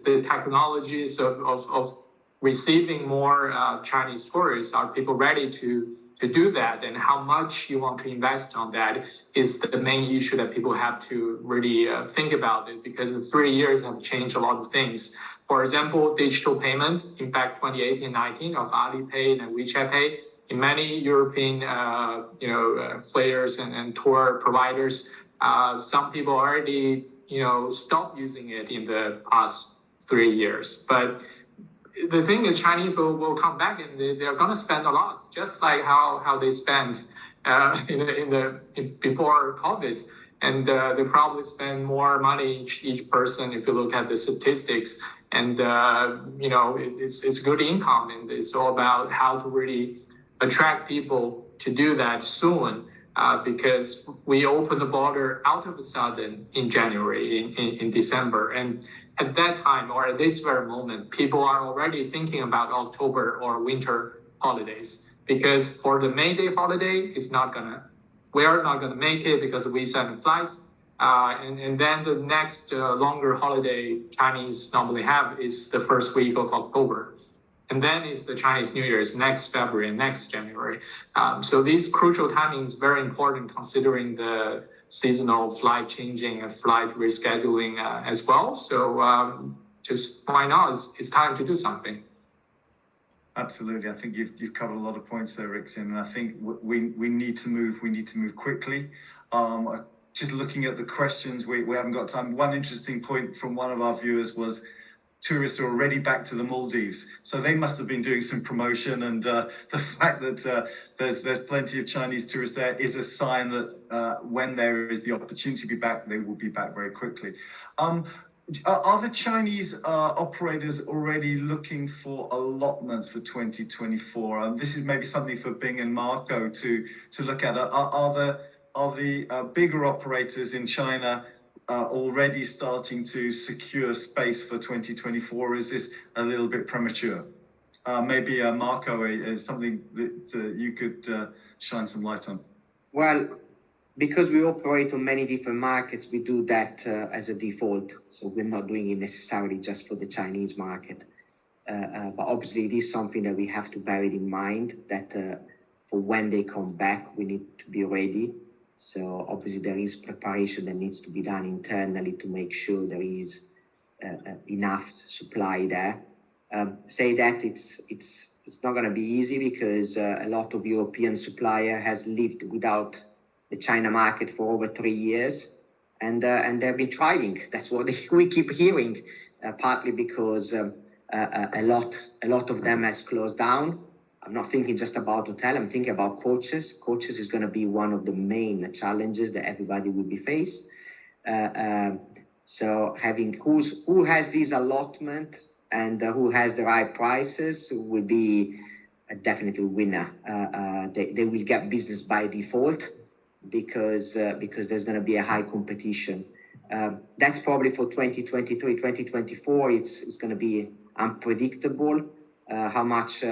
technologies of receiving more Chinese tourists, are people ready to do that, and how much you want to invest on that is the main issue that people have to really think about it, because the 3 years have changed a lot of things. For example, digital payment in back 2018-19 of Alipay and WeChat Pay in many European players and tour providers. Some people already stopped using it in the past 3 years, but the thing is, Chinese will come back and they're going to spend a lot, just like how they spent before COVID, and they probably spend more money each person if you look at the statistics. And it's good income, and it's all about how to really attract people to do that soon. Because we opened the border out of a sudden in January, in December. And at that time, or at this very moment, people are already thinking about October or winter holidays. Because for the May Day holiday, we are not gonna make it because of visa and flights. And then the next longer holiday Chinese normally have is the first week of October. And then is the Chinese New Year, is next February and next January. So this crucial timing is very important considering the seasonal flight changing and flight rescheduling as well. So just why not? It's time to do something. Absolutely. I think you've covered a lot of points there, Rixin, and I think we need to move quickly. Just looking at the questions, we haven't got time. One interesting point from one of our viewers was, tourists are already back to the Maldives. So they must have been doing some promotion, and the fact that there's plenty of Chinese tourists there is a sign that when there is the opportunity to be back, they will be back very quickly. Are the Chinese operators already looking for allotments for 2024? This is maybe something for Bing and Marco to look at. Are the bigger operators in China already starting to secure space for 2024? Or is this a little bit premature? Maybe Marco, something that you could shine some light on. Well, because we operate on many different markets, we do that as a default. So we're not doing it necessarily just for the Chinese market. But obviously, it is something that we have to bear it in mind that for when they come back, we need to be ready. So obviously, there is preparation that needs to be done internally to make sure there is enough supply there. Say that it's not going to be easy because a lot of European supplier has lived without the China market for over 3 years, and they've been trying. That's what we keep hearing, partly because a lot of them has closed down. I'm not thinking just about hotel. I'm thinking about coaches. Coaches is going to be one of the main challenges that everybody will be faced. So having who has this allotment and who has the right prices will be a definitely winner. They will get business by default because there's going to be a high competition. That's probably for 2023, 2024. It's going to be unpredictable. How much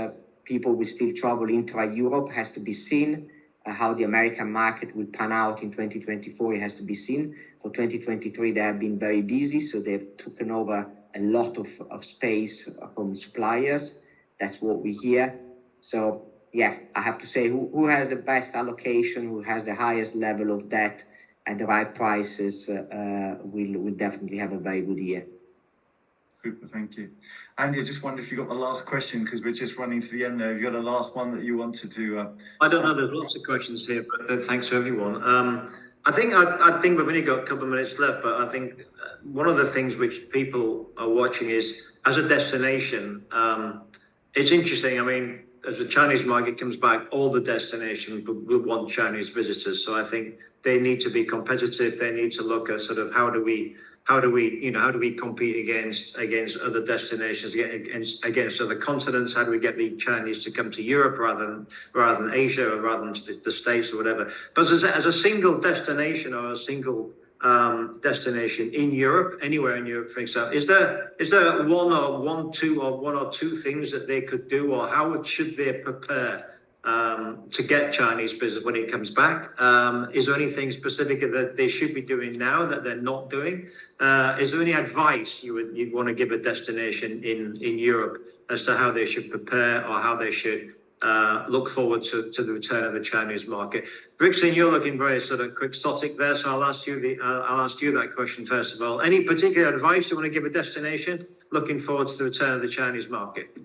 people will still travel intra-Europe has to be seen. How the American market will pan out in 2024, it has to be seen. For 2023, they have been very busy, so they've taken over a lot of space from suppliers. That's what we hear. So yeah, I have to say who has the best allocation, who has the highest level of debt and the right prices will definitely have a very good year. Super, thank you. Andy, I just wonder if you got the last question because we're just running to the end there. Have you got a last one that you wanted to? I don't know. There's lots of questions here, but thanks to everyone. I think we've only got a couple of minutes left, but I think one of the things which people are watching is as a destination. It's interesting. I mean, as the Chinese market comes back, all the destinations will want Chinese visitors. So I think they need to be competitive. They need to look at sort of how do we compete against other destinations, against other continents? How do we get the Chinese to come to Europe rather than Asia or rather than to the States or whatever? But as a single destination or a single destination in Europe, anywhere in Europe, for example, is there one or two things that they could do, or how should they prepare to get Chinese business when it comes back? Is there anything specific that they should be doing now that they're not doing? Is there any advice you'd want to give a destination in Europe as to how they should prepare or how they should look forward to the return of the Chinese market? Brixton, you're looking very sort of quixotic there, so I'll ask you that question first of all. Any particular advice you want to give a destination looking forward to the return of the Chinese market?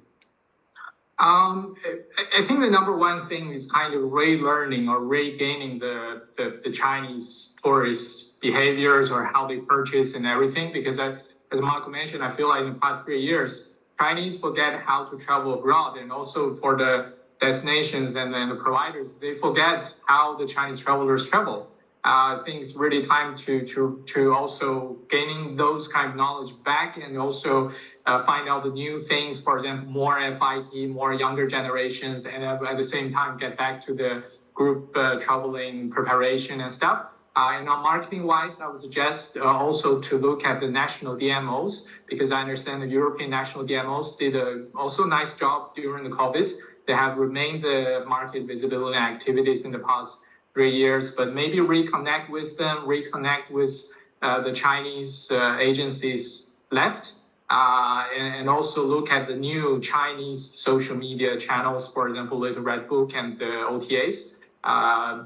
I think the number one thing is kind of relearning or regaining the Chinese tourist behaviors or how they purchase and everything. Because as Marco mentioned, I feel like in the past 3 years, Chinese forget how to travel abroad, and also for the destinations and then the providers, they forget how the Chinese travelers travel. I think it's really time to also gaining those kind of knowledge back, and also find out the new things, for example, more FIT, more younger generations, and at the same time get back to the group traveling preparation and stuff. And on marketing wise, I would suggest also to look at the national DMOs, because I understand the European national DMOs did also a nice job during the COVID. They have remained the market visibility activities in the past 3 years, but maybe reconnect with them, reconnect with the Chinese agencies left, and also look at the new Chinese social media channels, for example, Little Red Book and the OTAs,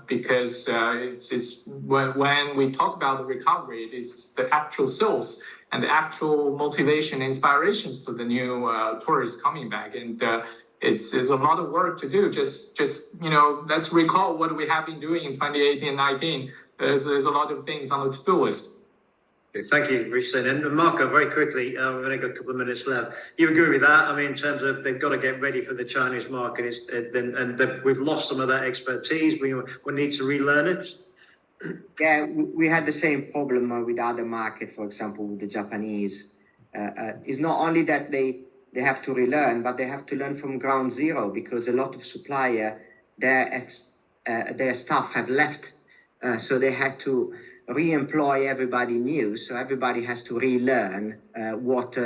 because it's when we talk about the recovery, it's the actual sales and the actual motivation, inspirations to the new tourists coming back, and it's a lot of work to do. Just let's recall what we have been doing in 2018 and 19. There's a lot of things on the to-do list. Thank you, Richard. And Marco, very quickly, we've only got a couple of minutes left. You agree with that? I mean, in terms of they've got to get ready for the Chinese market, we've lost some of that expertise. We need to relearn it. Yeah, we had the same problem with other markets, for example, with the Japanese. It's not only that they have to relearn, but they have to learn from ground zero, because a lot of supplier, their staff have left. So they had to re-employ everybody new. So everybody has to relearn what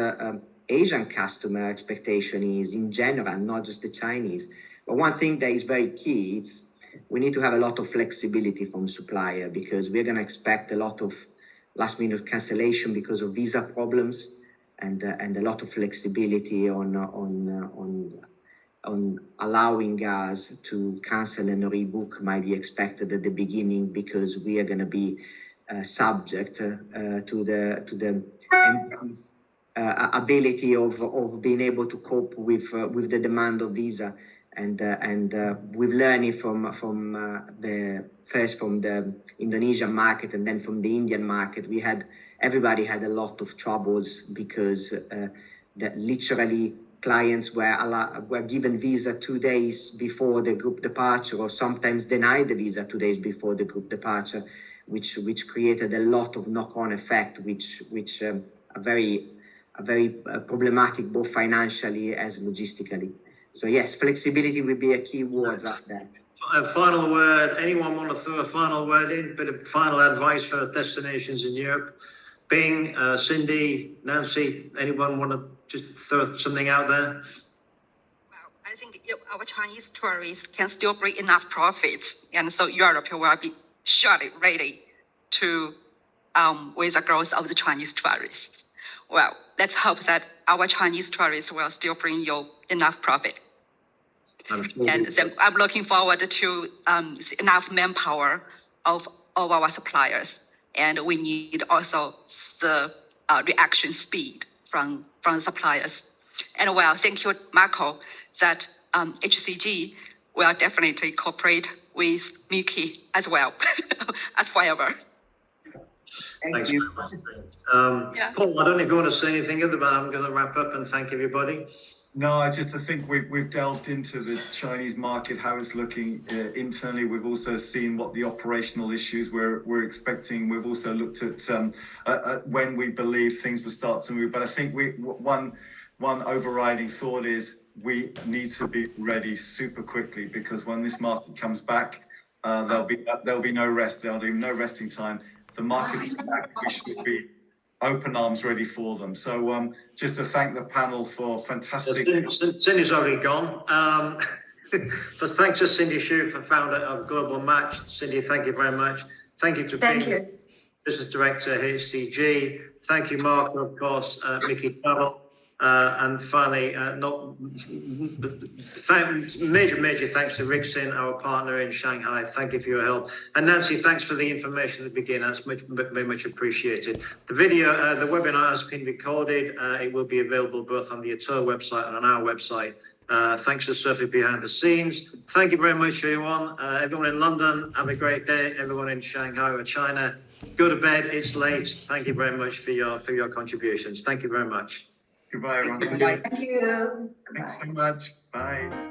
Asian customer expectation is in general, not just the Chinese. But one thing that is very key, it's we need to have a lot of flexibility from supplier, because we're going to expect a lot of last minute cancellation because of visa problems, and a lot of flexibility on allowing us to cancel and rebook might be expected at the beginning, because we are going to be subject to the ability of being able to cope with the demand of visa. And we've learned from the Indonesian market and then from the Indian market. Everybody had a lot of troubles, because that literally clients were given visa 2 days before the group departure, or sometimes denied the visa 2 days before the group departure, which created a lot of knock-on effect, which are very problematic both financially as logistically. So yes, flexibility will be a key word out there. A final word. Anyone want to throw a final word in? Bit of final advice for destinations in Europe? Bing, Cindy, Nancy, anyone want to just throw something out there? Well, I think our Chinese tourists can still bring enough profits, and so Europe will be surely ready to with the growth of the Chinese tourists. Well, let's hope that our Chinese tourists will still bring you enough profit. I'm sure. And then I'm looking forward to enough manpower of our suppliers, and we need also the reaction speed from suppliers. And well, thank you, Marco, that HCG will definitely cooperate with Mickey as well as forever. Thanks you. very much. Yeah. Paul, I don't know if you want to say anything other, but I'm going to wrap up and thank everybody. No, I think we've delved into the Chinese market, how it's looking internally. We've also seen what the operational issues we're expecting. We've also looked at when we believe things will start to move. But I think one overriding thought is we need to be ready super quickly, because when this market comes back, there'll be no rest. There'll be no resting time. The market is back. We should be open arms ready for them. So just to thank the panel for fantastic. Cindy's already gone. But thanks to Cindy Hsu, founder of Global Match. Cindy, thank you very much. Thank you to Bing, Business Director, HCG. Thank you, Mark, of course, Mickey Travel. And finally, major thanks to Rick Sin, our partner in Shanghai. Thank you for your help. And Nancy, thanks for the information at the beginning. That's very much appreciated. The video, the webinar has been recorded. It will be available both on the Atour website and on our website. Thanks to Sophie behind the scenes. Thank you very much, everyone. Everyone in London, have a great day. Everyone in Shanghai or China, go to bed. It's late. Thank you very much for your contributions. Thank you very much. Goodbye, everyone. Thank you. Thanks so much. Bye.